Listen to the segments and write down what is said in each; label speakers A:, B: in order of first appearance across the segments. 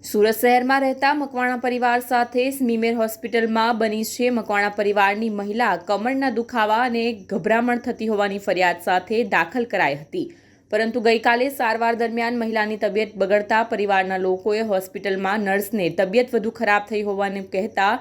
A: સુરત શહેરમાં રહેતા મકવાણા પરિવાર સાથે સ્મીમેર હોસ્પિટલમાં બની છે મકવાણા પરિવારની મહિલા કમરના દુખાવા અને ગભરામણ થતી હોવાની ફરિયાદ સાથે દાખલ કરાઈ હતી, પરંતુ ગઈકાલે સારવાર દરમિયાન મહિલાની તબિયત બગડતા પરિવારના લોકોએ હોસ્પિટલમાં નર્સને તબિયત વધુ ખરાબ થઈ હોવાનું કહેતા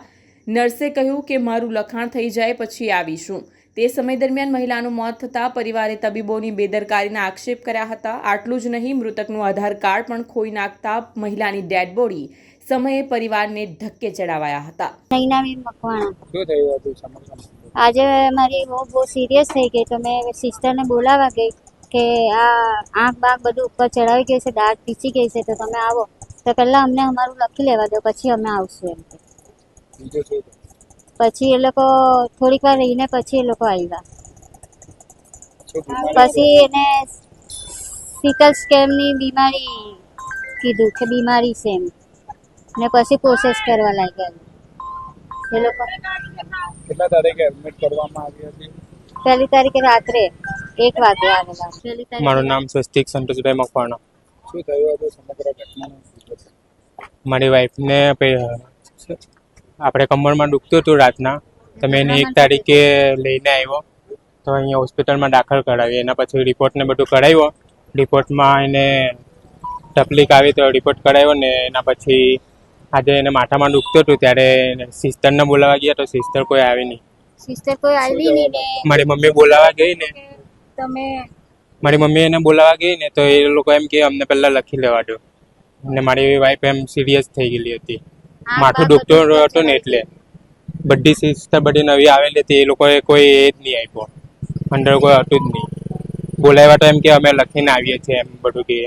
A: નર્સે કહ્યું કે મારું લખાણ થઈ જાય પછી આવીશું। તે સમય દરમિયાન મહિલાનું મોત થતાં પરિવારે તબીબોની બેદરકારીના આક્ષેપ કર્યા હતા। આટલું જ નહીં, મૃતકનું આધાર કાર્ડ પણ ખોઈ નાખતા મહિલાની ડેડ બોડી સમયે પરિવારને ધક્કે ચડાવાયા હતા।
B: નૈનાબેન મકવાણા।
C: શું થયું હતું સમગ્ર?
B: આજે મારી બહુ સિરિયસ થઈ ગઈ તો મેં સિસ્ટરને બોલાવવા ગઈ કે આ આંખ બાંખ બધું ઉપર ચડાવી ગઈ છે, દાંત પીસી ગઈ છે, તો તમે આવો તો પહેલાં અમને અમારું લખી લેવા દો, પછી અમે આવશું એમ કે।
C: બીજું શું?
B: પછી એ લોકો થોડીક વાર રહીને પછી એ લોકો આવ્યા। પછી એને સિકલ સ્કેલની બીમારી કીધું કે બીમારી છે એમ, ને પછી પ્રોસેસ કરવા લાગ્યા એ લોકો।
C: કેટલા તારીખે એડમિટ કરવામાં આવી હતી?
B: 1 તારીખે રાત્રે 1 વાગે આવેલા। 1 તારીખે।
D: મારું નામ સ્વસ્તિક સંતોષભાઈ મકવાણા।
C: શું થયું હતું સમગ્ર ઘટનાનું?
D: મારી વાઈફને આપણે કમરમાં દુખતું હતું રાતના, તો મેં એને 1 તારીખે લઈને આવ્યો તો અહીંયા હોસ્પિટલમાં દાખલ કરાવી। એના પછી રિપોર્ટને બધું કરાવ્યો, રિપોર્ટમાં એને તકલીફ આવી તો રિપોર્ટ કરાવ્યો ને એના પછી આજે એને માથામાં દુખતું હતું ત્યારે સિસ્ટરને બોલાવવા ગયા તો સિસ્ટર કોઈ આવી નહીં।
B: સિસ્ટર કોઈ આવી નહીં ને
D: મારી મમ્મી બોલાવવા ગઈ ને
B: તમે
D: મારી મમ્મી એને બોલાવવા ગઈ ને તો એ લોકો એમ કે અમને પહેલાં લખી લેવા દો, અને મારી વાઈફ એમ સિરિયસ થઈ ગયેલી હતી, માથું દુખતું હતું ને એટલે બધી સિસ્ટર બધી નવી આવેલી હતી, એ લોકોએ કોઈ એ જ નહીં આપ્યો, અંદર કોઈ હતું જ નહીં। બોલાવ્યા તો એમ કે અમે લખીને આવીએ છીએ એમ બધું કહે।